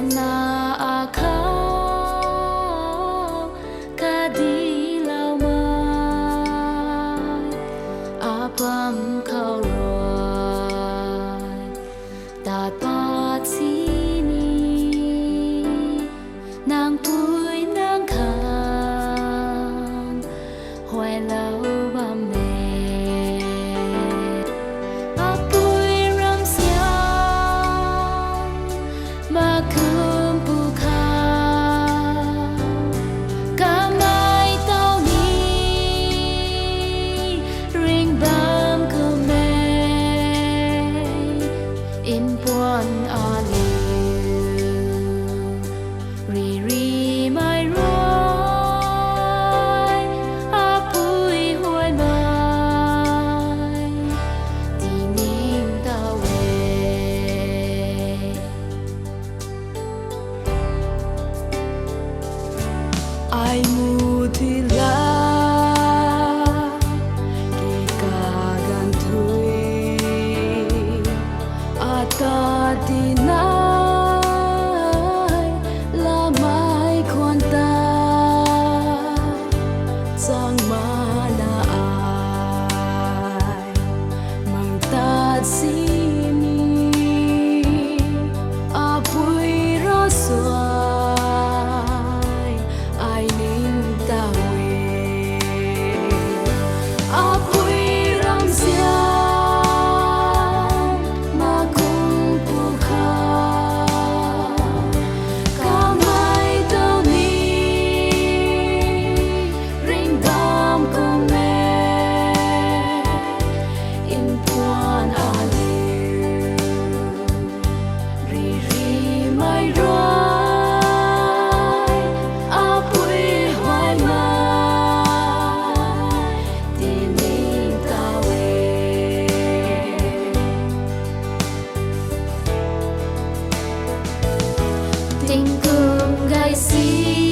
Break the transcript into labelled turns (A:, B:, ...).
A: na akau kadilau mai apam kau roi tat pat sini nang pui nang khang hoài lâu bam mê apui ram siang ma khum pu kha ca mai tao ni ring bam khum mê in buồn a ri ri mai roi apui huai mai ti ning ta we ai mu thi la ki ka gan thui ata ti nai la mai khon ta sang ma la ai mang ta si ni apui ro soai ai ning ta we apui ram siang ma kung pu kha ca mai tao ni ring bam kung me in puan a ri ri mai roi apui hoài mai ti ning ta we tình cơm gai xí